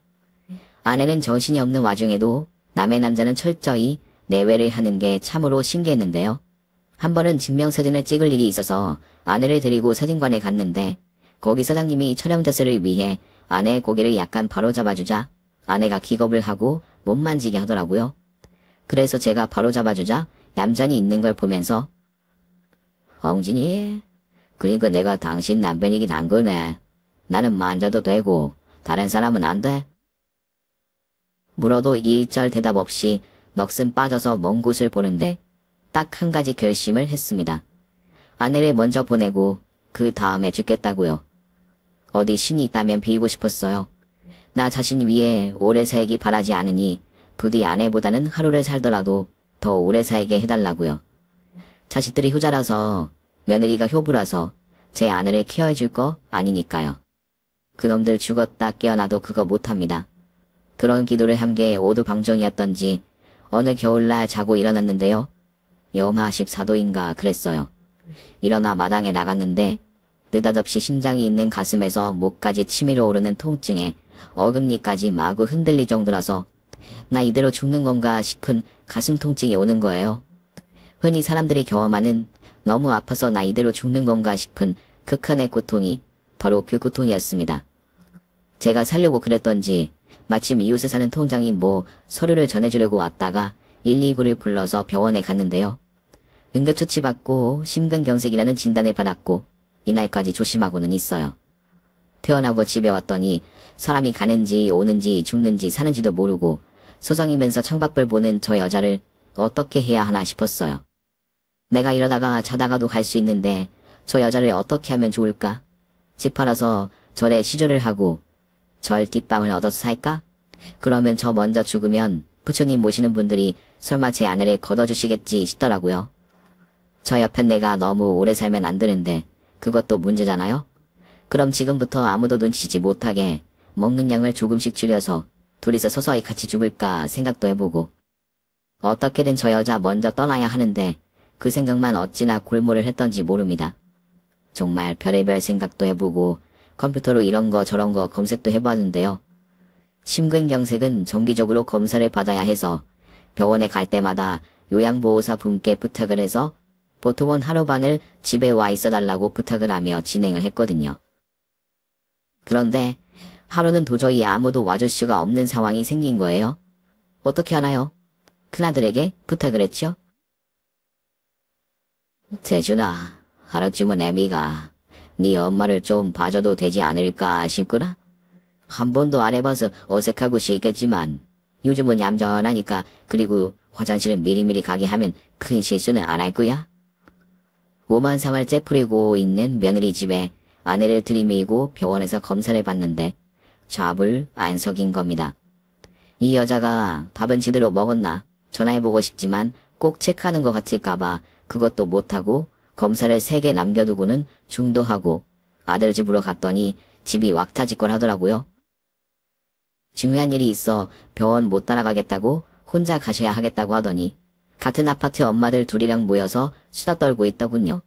아내는 정신이 없는 와중에도 남의 남자는 철저히 내외를 하는 게 참으로 신기했는데요. 한 번은 증명사진을 찍을 일이 있어서 아내를 데리고 사진관에 갔는데 거기 사장님이 촬영 자세를 위해 아내의 고개를 약간 바로잡아주자 아내가 기겁을 하고 못 만지게 하더라고요. 그래서 제가 바로잡아주자 얌전히 있는 걸 보면서 홍진이, 그러니까 내가 당신 남편이긴 한 거네. 나는 만져도 되고 다른 사람은 안 돼. 물어도 일절 대답 없이 넋은 빠져서 먼 곳을 보는데 딱 한 가지 결심을 했습니다. 아내를 먼저 보내고 그 다음에 죽겠다고요. 어디 신이 있다면 빌고 싶었어요. 나 자신 위에 오래 살기 바라지 않으니 부디 아내보다는 하루를 살더라도 더 오래 살게 해달라고요. 자식들이 효자라서 며느리가 효부라서 제 아내를 케어해줄 거 아니니까요. 그놈들 죽었다 깨어나도 그거 못합니다. 그런 기도를 한 게 오두방정이었던지 어느 겨울날 자고 일어났는데요. 영하 14도인가 그랬어요. 일어나 마당에 나갔는데 느닷없이 심장이 있는 가슴에서 목까지 치밀어 오르는 통증에 어금니까지 마구 흔들릴 정도라서 나 이대로 죽는 건가 싶은 가슴 통증이 오는 거예요. 흔히 사람들이 경험하는 너무 아파서 나 이대로 죽는 건가 싶은 극한의 고통이 바로 그 고통이었습니다. 제가 살려고 그랬던지 마침 이웃에 사는 통장이 서류를 전해주려고 왔다가 119를 불러서 병원에 갔는데요. 응급처치받고 심근경색이라는 진단을 받았고 이날까지 조심하고는 있어요. 퇴원하고 집에 왔더니 사람이 가는지 오는지 죽는지 사는지도 모르고 소성이면서 창밖을 보는 저 여자를 어떻게 해야 하나 싶었어요. 내가 이러다가 자다가도 갈 수 있는데 저 여자를 어떻게 하면 좋을까? 집 팔아서 절에 시주를 하고 절 뒷방을 얻어서 살까? 그러면 저 먼저 죽으면 부처님 모시는 분들이 설마 제 아내를 걷어주시겠지 싶더라고요. 저 옆엔 내가 너무 오래 살면 안 되는데 그것도 문제잖아요? 그럼 지금부터 아무도 눈치지 못하게 먹는 양을 조금씩 줄여서 둘이서 서서히 같이 죽을까 생각도 해보고 어떻게든 저 여자 먼저 떠나야 하는데 그 생각만 어찌나 골몰을 했던지 모릅니다. 정말 별의별 생각도 해보고 컴퓨터로 이런 거 저런 거 검색도 해봤는데요. 심근경색은 정기적으로 검사를 받아야 해서 병원에 갈 때마다 요양보호사 분께 부탁을 해서 보통은 하루반을 집에 와 있어달라고 부탁을 하며 진행을 했거든요. 그런데 하루는 도저히 아무도 와줄 수가 없는 상황이 생긴 거예요. 어떻게 하나요? 큰아들에게 부탁을 했죠. 재준아, 하루쯤은 애미가 네 엄마를 좀 봐줘도 되지 않을까 싶구나. 한 번도 안 해봐서 어색하고 싫겠지만 요즘은 얌전하니까 그리고 화장실은 미리미리 가게 하면 큰 실수는 안 할 거야. 오만상을 째푸리고 있는 며느리 집에 아내를 들이밀고 병원에서 검사를 받는데 잡을 안 속인 겁니다. 이 여자가 밥은 제대로 먹었나 전화해보고 싶지만 꼭 체크하는 것 같을까봐 그것도 못하고 검사를 3개 남겨두고는 중도하고 아들 집으로 갔더니 집이 왁타지껄 하더라고요. 중요한 일이 있어 병원 못 따라가겠다고 혼자 가셔야 하겠다고 하더니 같은 아파트 엄마들 둘이랑 모여서 수다 떨고 있더군요.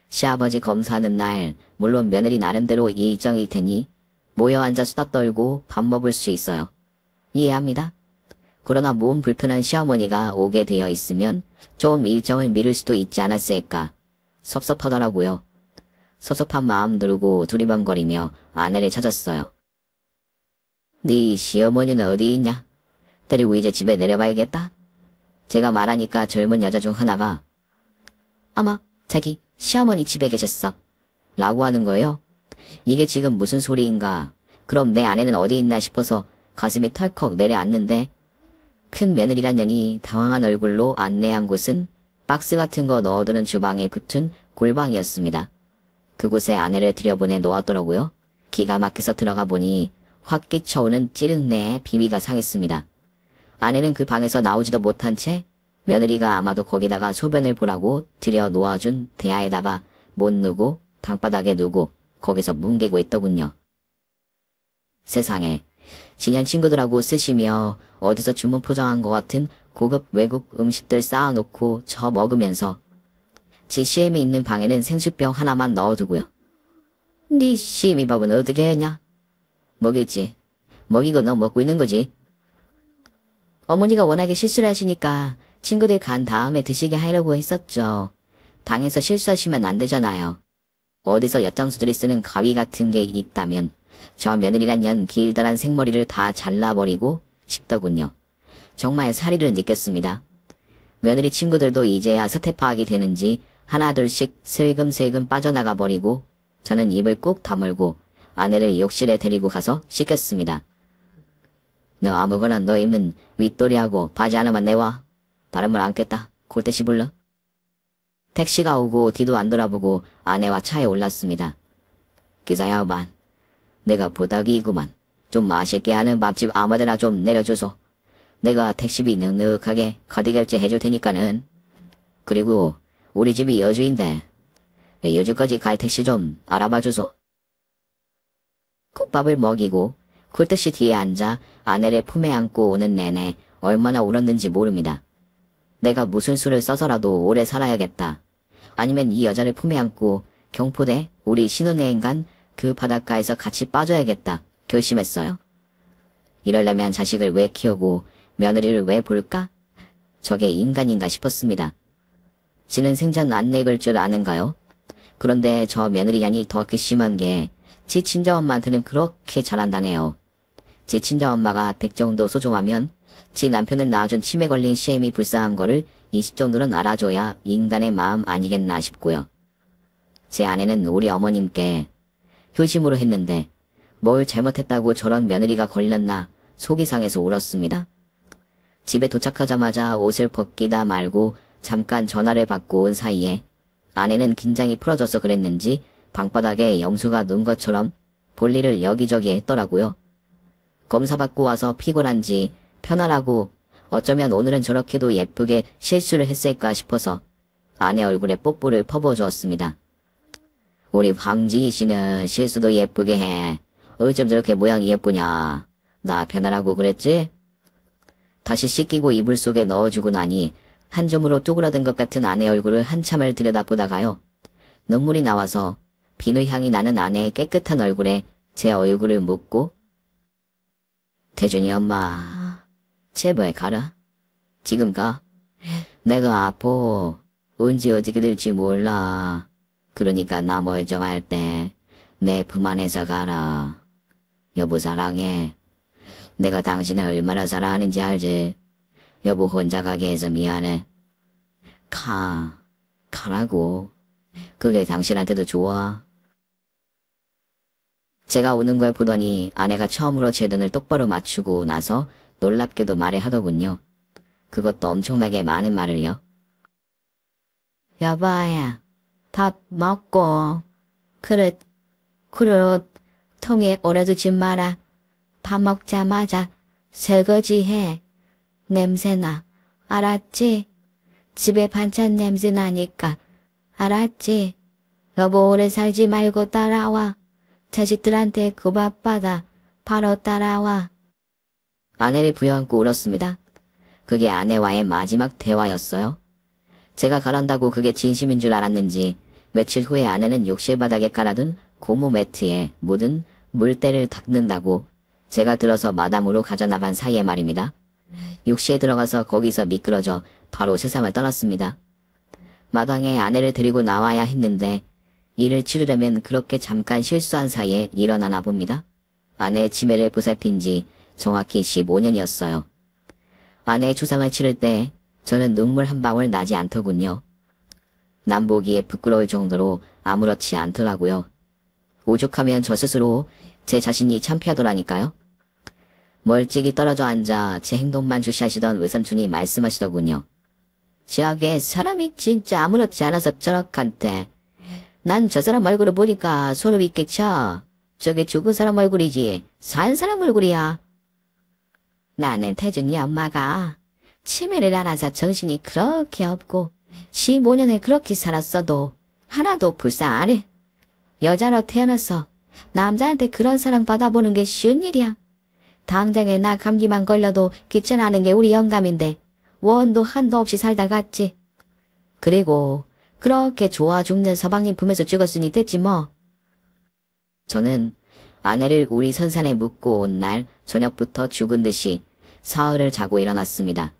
시아버지 검사하는 날 물론 며느리 나름대로 일정일 테니 모여 앉아 수다 떨고 밥 먹을 수 있어요. 이해합니다. 그러나 몸 불편한 시어머니가 오게 되어 있으면 좀 일정을 미룰 수도 있지 않았을까 섭섭하더라고요. 섭섭한 마음 들고 두리번거리며 아내를 찾았어요. 네 시어머니는 어디 있냐? 데리고 이제 집에 내려가야겠다. 제가 말하니까 젊은 여자 중 하나가 아마 자기 시어머니 집에 계셨어 라고 하는 거예요. 이게 지금 무슨 소리인가. 그럼 내 아내는 어디 있나 싶어서 가슴이 털컥 내려앉는데 큰 며느리란 년이 당황한 얼굴로 안내한 곳은 박스 같은 거 넣어두는 주방에 붙은 골방이었습니다. 그곳에 아내를 들여보내 놓았더라고요. 기가 막혀서 들어가 보니 확 끼쳐오는 찌른내에 비위가 상했습니다. 아내는 그 방에서 나오지도 못한 채 며느리가 아마도 거기다가 소변을 보라고 들여 놓아준 대야에다가 못 누고 방바닥에 누고 거기서 뭉개고 있더군요. 세상에, 지년 친구들하고 쓰시며 어디서 주문 포장한 것 같은 고급 외국 음식들 쌓아놓고 저 먹으면서 지 CM이 있는 방에는 생수병 하나만 넣어두고요. 네 CM이 밥은 어떻게 했냐? 먹였지. 먹이고 너 먹고 있는 거지. 어머니가 워낙에 실수를 하시니까 친구들 간 다음에 드시게 하려고 했었죠. 방에서 실수하시면 안 되잖아요. 어디서 엿장수들이 쓰는 가위 같은 게 있다면 저 며느리란 년 길다란 생머리를 다 잘라버리고 싶더군요. 정말 사리를 느꼈습니다. 며느리 친구들도 이제야 사태 파악이 되는지 하나둘씩 슬금슬금 빠져나가 버리고 저는 입을 꾹 다물고 아내를 욕실에 데리고 가서 씻겼습니다. 너 아무거나 너 입는 윗도리하고 바지 하나만 내와. 바람을 안겠다. 골대 씹을러. 택시가 오고 뒤도 안 돌아보고 아내와 차에 올랐습니다. 기사야만. 내가 부탁이구만. 좀 맛있게 하는 밥집 아무데나 좀 내려줘서 내가 택시비 넉넉하게 카드 결제 해줄 테니까는. 그리고 우리 집이 여주인데 여주까지 갈 택시 좀 알아봐줘서. 국밥을 먹이고 굴듯이 뒤에 앉아 아내를 품에 안고 오는 내내 얼마나 울었는지 모릅니다. 내가 무슨 수를 써서라도 오래 살아야겠다. 아니면 이 여자를 품에 안고 경포대 우리 신혼여행 간 그 바닷가에서 같이 빠져야겠다 결심했어요. 이러려면 자식을 왜 키우고 며느리를 왜 볼까? 저게 인간인가 싶었습니다. 지는 생전 안 늙을 줄 아는가요? 그런데 저 며느리 양이 더 괘씸한 게 지 친정엄마한테는 그렇게 잘한다네요. 지 친정엄마가 100 정도 소중하면 지 남편을 낳아준 치매 걸린 시엠이 불쌍한 거를 20 정도는 알아줘야 인간의 마음 아니겠나 싶고요. 제 아내는 우리 어머님께 효심으로 했는데 뭘 잘못했다고 저런 며느리가 걸렸나 속이 상해서 울었습니다. 집에 도착하자마자 옷을 벗기다 말고 잠깐 전화를 받고 온 사이에 아내는 긴장이 풀어져서 그랬는지 방바닥에 염수가 넣은 것처럼 볼일을 여기저기 했더라고요. 검사받고 와서 피곤한지 편안하고 어쩌면 오늘은 저렇게도 예쁘게 실수를 했을까 싶어서 아내 얼굴에 뽀뽀를 퍼부어주었습니다. 우리 황지희 씨는 실수도 예쁘게 해. 어쩜 저렇게 모양이 예쁘냐. 나 편안하고 그랬지? 다시 씻기고 이불 속에 넣어주고 나니 한 점으로 쪼그라든 것 같은 아내 얼굴을 한참을 들여다보다가요. 눈물이 나와서 비누 향이 나는 아내의 깨끗한 얼굴에 제 얼굴을 묻고 태준이 엄마 제발 가라. 지금 가. 내가 아파. 언제 어떻게 될지 몰라. 그러니까 나 멀쩡할 때 내 품 안에서 가라. 여보 사랑해. 내가 당신을 얼마나 사랑하는지 알지? 여보 혼자 가게 해서 미안해. 가라고. 그게 당신한테도 좋아. 제가 우는 걸 보더니 아내가 처음으로 제 눈을 똑바로 맞추고 나서 놀랍게도 말을 하더군요. 그것도 엄청나게 많은 말을요. 여봐야, 밥 먹고 그릇 통에 오래두지 마라. 밥 먹자마자 설거지해. 냄새나. 알았지? 집에 반찬 냄새 나니까. 알았지? 여보 오래 살지 말고 따라와. 자식들한테 그 밥 받아. 바로 따라와. 아내를 부여안고 울었습니다. 그게 아내와의 마지막 대화였어요. 제가 가란다고 그게 진심인 줄 알았는지 며칠 후에 아내는 욕실 바닥에 깔아둔 고무 매트에 묻은 물때를 닦는다고 제가 들어서 마담으로 가져나간 사이에 말입니다. 욕실에 들어가서 거기서 미끄러져 바로 세상을 떠났습니다. 마당에 아내를 데리고 나와야 했는데 일을 치르려면 그렇게 잠깐 실수한 사이에 일어나나 봅니다. 아내의 치매를 보살핀 지 정확히 15년이었어요. 아내의 추상을 치를 때 저는 눈물 한 방울 나지 않더군요. 남 보기에 부끄러울 정도로 아무렇지 않더라고요. 오죽하면 저 스스로 제 자신이 창피하더라니까요. 멀찍이 떨어져 앉아 제 행동만 주시하시던 외삼촌이 말씀하시더군요. 저게 사람이 진짜 아무렇지 않아서 저렇한테. 난 저 사람 얼굴을 보니까 소름 있게 쳐. 저게 죽은 사람 얼굴이지 산 사람 얼굴이야. 나는 태준이 엄마가 치매를 알아서 정신이 그렇게 없고 15년을 그렇게 살았어도 하나도 불쌍 안 해. 여자로 태어나서 남자한테 그런 사랑 받아보는 게 쉬운 일이야. 당장에 나 감기만 걸려도 귀찮아하는 게 우리 영감인데 원도 한도 없이 살다 갔지. 그리고 그렇게 좋아 죽는 서방님 품에서 죽었으니 됐지 뭐. 저는 아내를 우리 선산에 묻고 온 날 저녁부터 죽은 듯이 사흘을 자고 일어났습니다.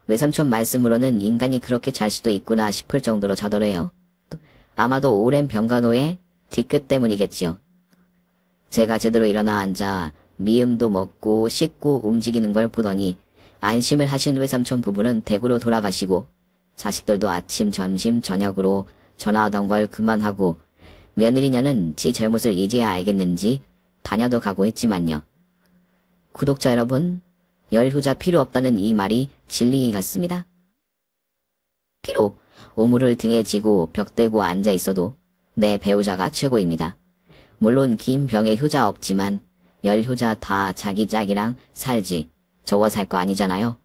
외삼촌 말씀으로는 인간이 그렇게 잘 수도 있구나 싶을 정도로 자더래요. 아마도 오랜 병간호의 뒤끝 때문이겠지요. 제가 제대로 일어나 앉아 미음도 먹고 씻고 움직이는 걸 보더니 안심을 하신 외삼촌 부부는 댁으로 돌아가시고 자식들도 아침, 점심, 저녁으로 전화하던 걸 그만하고 며느리녀는 지 잘못을 이제야 알겠는지 다녀도 가고 했지만요. 구독자 여러분, 열후자 필요 없다는 이 말이 진리 같습니다. 비록 오물을 등에 지고 벽대고 앉아 있어도 내 배우자가 최고입니다. 물론 긴 병에 효자 없지만 열 효자 다 자기 짝이랑 살지. 저와 살 거 아니잖아요.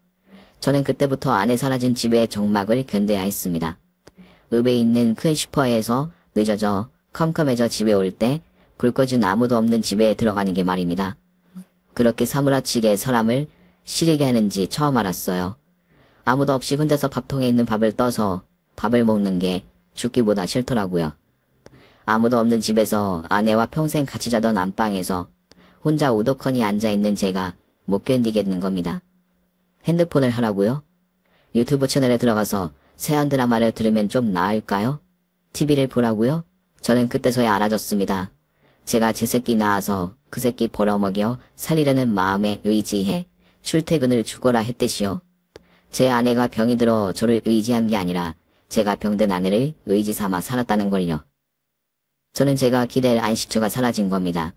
저는 그때부터 아내 사라진 집의 정막을 견뎌야 했습니다. 읍에 있는 큰 슈퍼에서 늦어져 컴컴해져 집에 올 때 불 꺼진 아무도 없는 집에 들어가는 게 말입니다. 그렇게 사무라치게 사람을 시리게 하는지 처음 알았어요. 아무도 없이 혼자서 밥통에 있는 밥을 떠서 밥을 먹는 게 죽기보다 싫더라고요. 아무도 없는 집에서 아내와 평생 같이 자던 안방에서 혼자 우두커니 앉아있는 제가 못 견디겠는 겁니다. 핸드폰을 하라고요? 유튜브 채널에 들어가서 새한 드라마를 들으면 좀 나을까요? TV를 보라고요? 저는 그때서야 알아졌습니다. 제가 제 새끼 낳아서 그 새끼 벌어먹여 살리려는 마음에 의지해 출퇴근을 죽어라 했듯이요. 제 아내가 병이 들어 저를 의지한 게 아니라 제가 병든 아내를 의지 삼아 살았다는 걸요. 저는 제가 기댈 안식처가 사라진 겁니다.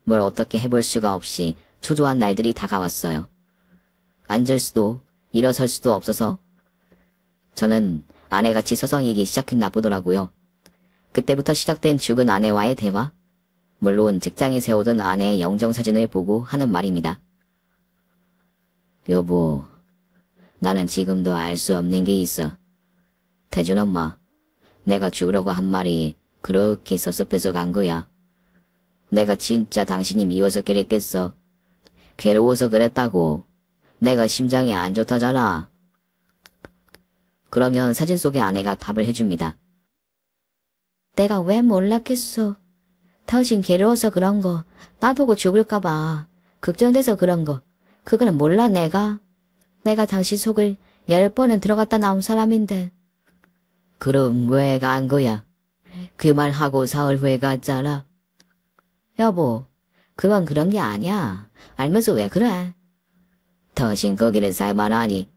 뭘 어떻게 해볼 수가 없이 초조한 날들이 다가왔어요. 앉을 수도 일어설 수도 없어서 저는 아내같이 서성이기 시작했나 보더라고요. 그때부터 시작된 죽은 아내와의 대화, 물론 직장에 세우던 아내의 영정사진을 보고 하는 말입니다. 여보, 나는 지금도 알 수 없는 게 있어. 태준 엄마, 내가 죽으려고 한 말이 그렇게 섭섭해서 간 거야. 내가 진짜 당신이 미워서 그랬겠어. 괴로워서 그랬다고. 내가 심장이 안 좋다잖아. 그러면 사진 속의 아내가 답을 해줍니다. 내가 왜 몰랐겠어. 당신 괴로워서 그런 거, 나보고 죽을까봐 걱정돼서 그런 거, 그거는 몰라 내가. 내가 당신 속을 10번은 들어갔다 나온 사람인데. 그럼 왜 간 거야? 그 말하고 사흘 후에 갔잖아. 여보, 그건 그런 게 아니야. 알면서 왜 그래? 당신 거기를 살만하니.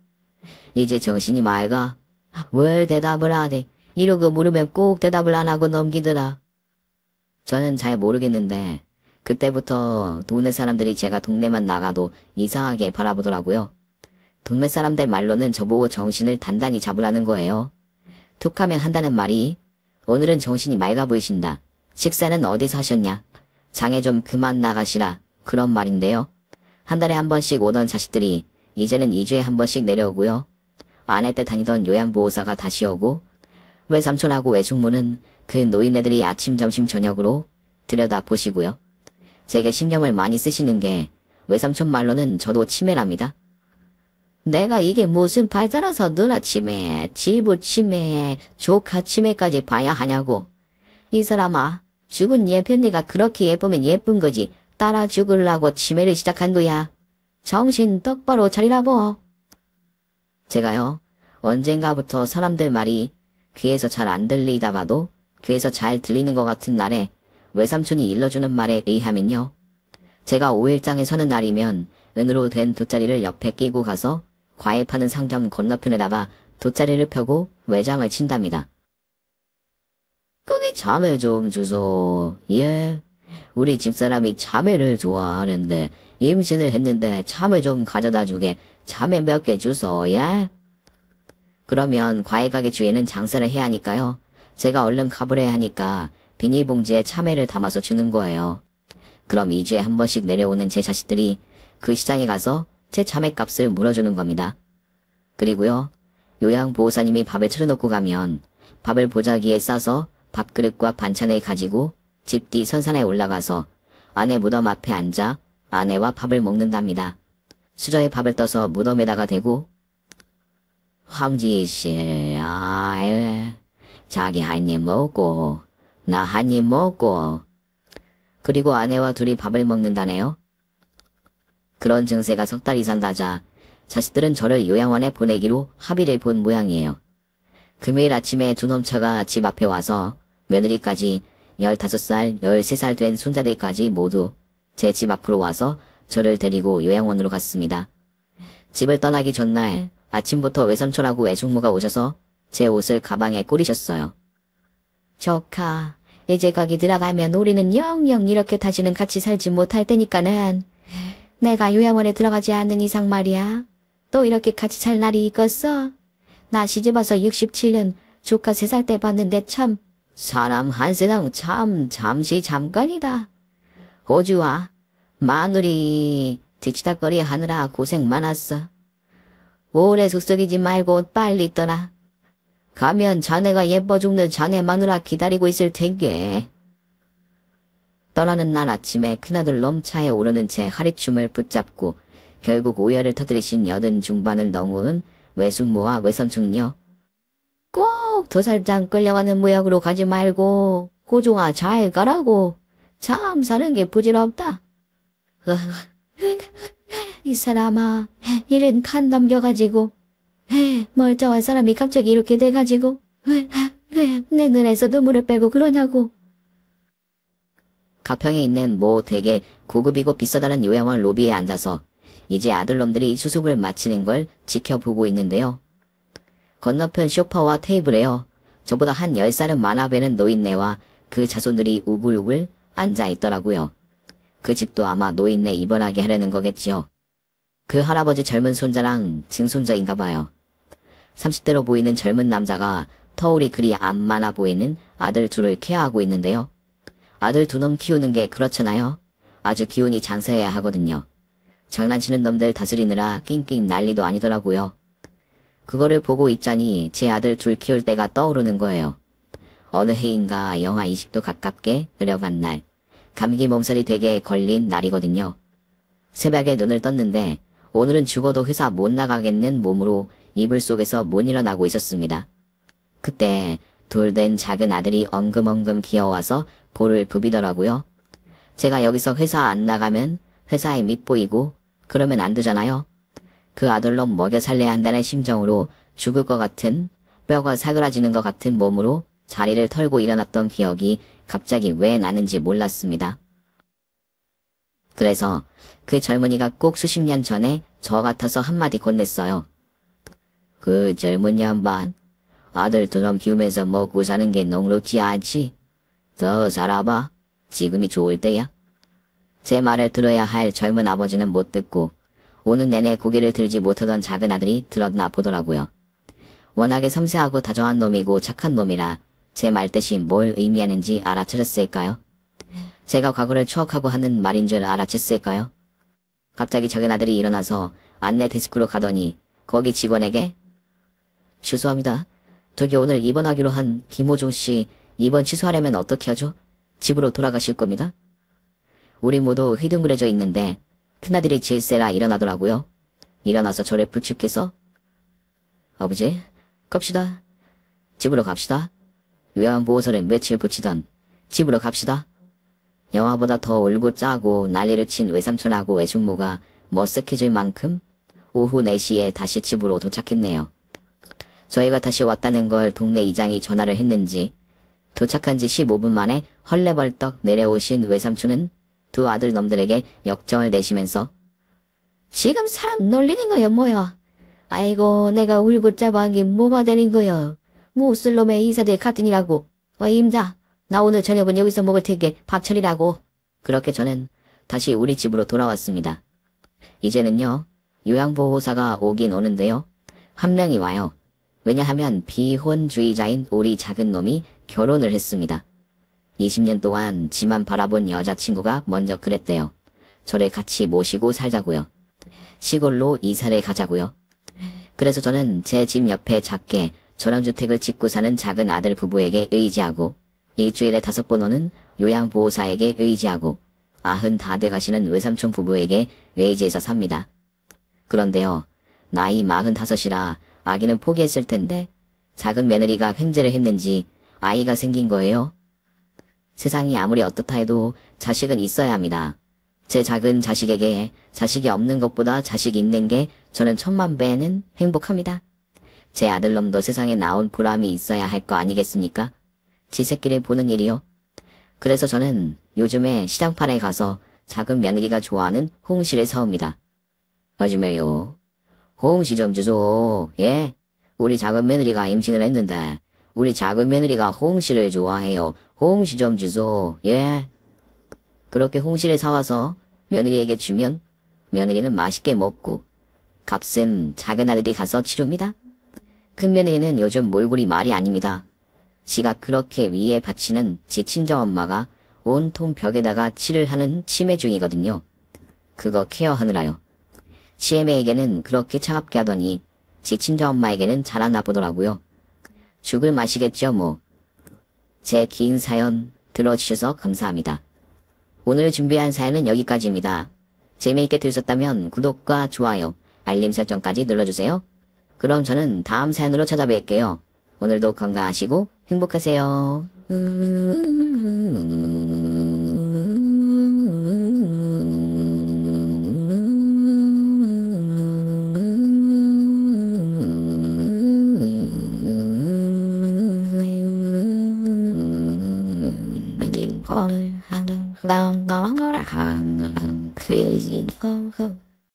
이제 정신이 맑아. 왜 대답을 안 해? 이러고 물으면 꼭 대답을 안 하고 넘기더라. 저는 잘 모르겠는데 그때부터 동네 사람들이 제가 동네만 나가도 이상하게 바라보더라고요. 동네 사람들 말로는 저보고 정신을 단단히 잡으라는 거예요. 툭하면 한다는 말이 오늘은 정신이 맑아 보이신다. 식사는 어디서 하셨냐? 장에 좀 그만 나가시라. 그런 말인데요. 한 달에 한 번씩 오던 자식들이 이제는 2주에 한 번씩 내려오고요. 아내 때 다니던 요양보호사가 다시 오고 외삼촌하고 외숙모는 그 노인네들이 아침 점심 저녁으로 들여다보시고요. 제게 신경을 많이 쓰시는 게 외삼촌 말로는 저도 치매랍니다. 내가 이게 무슨 발달아서 누나 치매, 지부 치매, 조카 치매까지 봐야 하냐고. 이 사람아, 죽은 예편이가 그렇게 예쁘면 예쁜 거지 따라 죽으려고 치매를 시작한 거야. 정신 똑바로 차리라고. 제가요, 언젠가부터 사람들 말이 귀에서 잘 안 들리다가도 귀에서 잘 들리는 것 같은 날에 외삼촌이 일러주는 말에 의하면요. 제가 5일장에 서는 날이면 은으로 된 돗자리를 옆에 끼고 가서 과일 파는 상점 건너편에다가 돗자리를 펴고 외장을 친답니다. 거기 참외 좀 주소. 예. 우리 집사람이 참외를 좋아하는데 임신을 했는데 참외 좀 가져다 주게. 참외 몇 개 주소. 예. 그러면 과일가게 주인은 장사를 해야 하니까요. 제가 얼른 가버려야 하니까 비닐봉지에 참외를 담아서 주는 거예요. 그럼 2주에 한 번씩 내려오는 제 자식들이 그 시장에 가서 제 참외값을 물어주는 겁니다. 그리고요. 요양보호사님이 밥을 차려놓고 가면 밥을 보자기에 싸서 밥그릇과 반찬을 가지고 집 뒤 선산에 올라가서 아내 무덤 앞에 앉아 아내와 밥을 먹는답니다. 수저에 밥을 떠서 무덤에다가 대고 황지씨, 자기 한 입 먹고 나 한 입 먹고 그리고 아내와 둘이 밥을 먹는다네요. 그런 증세가 석 달 이상 나자 자식들은 저를 요양원에 보내기로 합의를 본 모양이에요. 금요일 아침에 두 놈차가 집 앞에 와서 며느리까지 15살, 13살 된 손자들까지 모두 제 집 앞으로 와서 저를 데리고 요양원으로 갔습니다. 집을 떠나기 전날 아침부터 외삼촌하고 외숙모가 오셔서 제 옷을 가방에 꼬리셨어요. 조카, 이제 거기 들어가면 우리는 영영 이렇게 다시는 같이 살지 못할 테니까는 내가 요양원에 들어가지 않는 이상 말이야. 또 이렇게 같이 살 날이 있겠어? 나 시집와서 67년 조카 3살 때 봤는데 참 사람 한 세상 참 잠시 잠깐이다. 호주와 마누리 뒤치다거리 하느라 고생 많았어. 오래 속썩이지 말고 빨리 떠나. 가면 자네가 예뻐 죽는 자네 마누라 기다리고 있을 텐게. 떠나는 날 아침에 큰아들 놈 차에 오르는 채 하리춤을 붙잡고 결국 오열을 터뜨리신 80 중반을 넘은 외숙모와 외삼촌요. 꼭 더 살짝 끌려가는 무역으로 가지 말고 고종아 잘 가라고. 참 사는 게 부질없다. 이 사람아, 일은 칸 넘겨가지고 멀쩡한 사람이 갑자기 이렇게 돼가지고 내 눈에서 눈물을 빼고 그러냐고. 가평에 있는 뭐 되게 고급이고 비싸다는 요양원 로비에 앉아서 이제 아들놈들이 수습을 마치는 걸 지켜보고 있는데요. 건너편 소파와 테이블에요. 저보다 한 10살은 많아 보이는 노인네와 그 자손들이 우글우글 앉아있더라고요. 그 집도 아마 노인네 입원하게 하려는 거겠지요. 그 할아버지 젊은 손자랑 증손자인가 봐요. 30대로 보이는 젊은 남자가 터울이 그리 안 많아 보이는 아들 둘을 케어하고 있는데요. 아들 두 놈 키우는 게 그렇잖아요. 아주 기운이 장사해야 하거든요. 장난치는 놈들 다스리느라 낑낑 난리도 아니더라고요. 그거를 보고 있자니 제 아들 둘 키울 때가 떠오르는 거예요. 어느 해인가 영하 20도 가깝게 내려간 날, 감기 몸살이 되게 걸린 날이거든요. 새벽에 눈을 떴는데 오늘은 죽어도 회사 못 나가겠는 몸으로 이불 속에서 못 일어나고 있었습니다. 그때 둘 된 작은 아들이 엉금엉금 기어와서 볼을 부비더라고요. 제가 여기서 회사 안 나가면 회사에 밑보이고 그러면 안 되잖아요. 그 아들놈 먹여 살려야 한다는 심정으로 죽을 것 같은, 뼈가 사그라지는 것 같은 몸으로 자리를 털고 일어났던 기억이 갑자기 왜 나는지 몰랐습니다. 그래서 그 젊은이가 꼭 수십 년 전에 저 같아서 한마디 건넸어요. 그 젊은 양반, 아들 두 놈 키우면서 먹고 사는 게 녹록지 않지. 더 살아봐. 지금이 좋을 때야. 제 말을 들어야 할 젊은 아버지는 못 듣고 오는 내내 고개를 들지 못하던 작은 아들이 들었나 보더라고요. 워낙에 섬세하고 다정한 놈이고 착한 놈이라 제 말뜻이 뭘 의미하는지 알아차렸을까요? 제가 과거를 추억하고 하는 말인 줄 알아챘을까요? 갑자기 작은 아들이 일어나서 안내 데스크로 가더니 거기 직원에게 죄송합니다. 저기 오늘 입원하기로 한 김호중 씨 입원 취소하려면 어떻게 하죠? 집으로 돌아가실 겁니다. 우리 모두 휘둥그레져 있는데 큰아들이 질세라 일어나더라고요. 일어나서 저를 부축해서 아버지, 갑시다. 집으로 갑시다. 요양보호소를 며칠 붙이던 집으로 갑시다. 영화보다 더 울고 짜고 난리를 친 외삼촌하고 외숙모가 머쓱해질 만큼 오후 4시에 다시 집으로 도착했네요. 저희가 다시 왔다는 걸 동네 이장이 전화를 했는지 도착한 지 15분 만에 헐레벌떡 내려오신 외삼촌은 두 아들 놈들에게 역정을 내시면서 지금 사람 놀리는 거야 뭐야. 아이고 내가 울고 짜고한 게 뭐가 되는 거야. 무쓸 놈의 이사들 같으니라고. 임자 나 오늘 저녁은 여기서 먹을 테게 밥 차리라고. 그렇게 저는 다시 우리 집으로 돌아왔습니다. 이제는요 요양보호사가 오긴 오는데요. 한 명이 와요. 왜냐하면 비혼주의자인 우리 작은 놈이 결혼을 했습니다. 20년 동안 지만 바라본 여자친구가 먼저 그랬대요. 저를 같이 모시고 살자고요. 시골로 이사를 가자고요. 그래서 저는 제 집 옆에 작게 전원주택을 짓고 사는 작은 아들 부부에게 의지하고 일주일에 5번 오는 요양보호사에게 의지하고 90 다 돼가시는 외삼촌 부부에게 의지해서 삽니다. 그런데요. 나이 45이라 아기는 포기했을 텐데 작은 며느리가 횡재를 했는지 아이가 생긴 거예요. 세상이 아무리 어떻다 해도 자식은 있어야 합니다. 제 작은 자식에게 자식이 없는 것보다 자식이 있는 게 저는 1000만 배는 행복합니다. 제 아들놈도 세상에 나온 보람이 있어야 할 거 아니겠습니까? 지 새끼를 보는 일이요. 그래서 저는 요즘에 시장판에 가서 작은 며느리가 좋아하는 홍시를 사옵니다. 아줌매요. 홍시 좀 주소. 예? 우리 작은 며느리가 임신을 했는데 우리 작은 며느리가 홍시를 좋아해요. 홍시 좀 주소. 예? 그렇게 홍시를 사와서 며느리에게 주면 며느리는 맛있게 먹고 값은 작은 아들이 가서 치릅니다. 큰 며느리는 요즘 몰골이 말이 아닙니다. 지가 그렇게 위에 바치는 지 친정엄마가 온통 벽에다가 칠을 하는 치매 중이거든요. 그거 케어하느라요. 지혜매에게는 그렇게 차갑게 하더니 지 친자 엄마에게는 잘 안 나쁘더라고요. 죽을 맛이겠죠 뭐. 제 긴 사연 들어주셔서 감사합니다. 오늘 준비한 사연은 여기까지입니다. 재미있게 들으셨다면 구독과 좋아요, 알림 설정까지 눌러주세요. 그럼 저는 다음 사연으로 찾아뵐게요. 오늘도 건강하시고 행복하세요. 걸 하는 난 너무나 한 crazy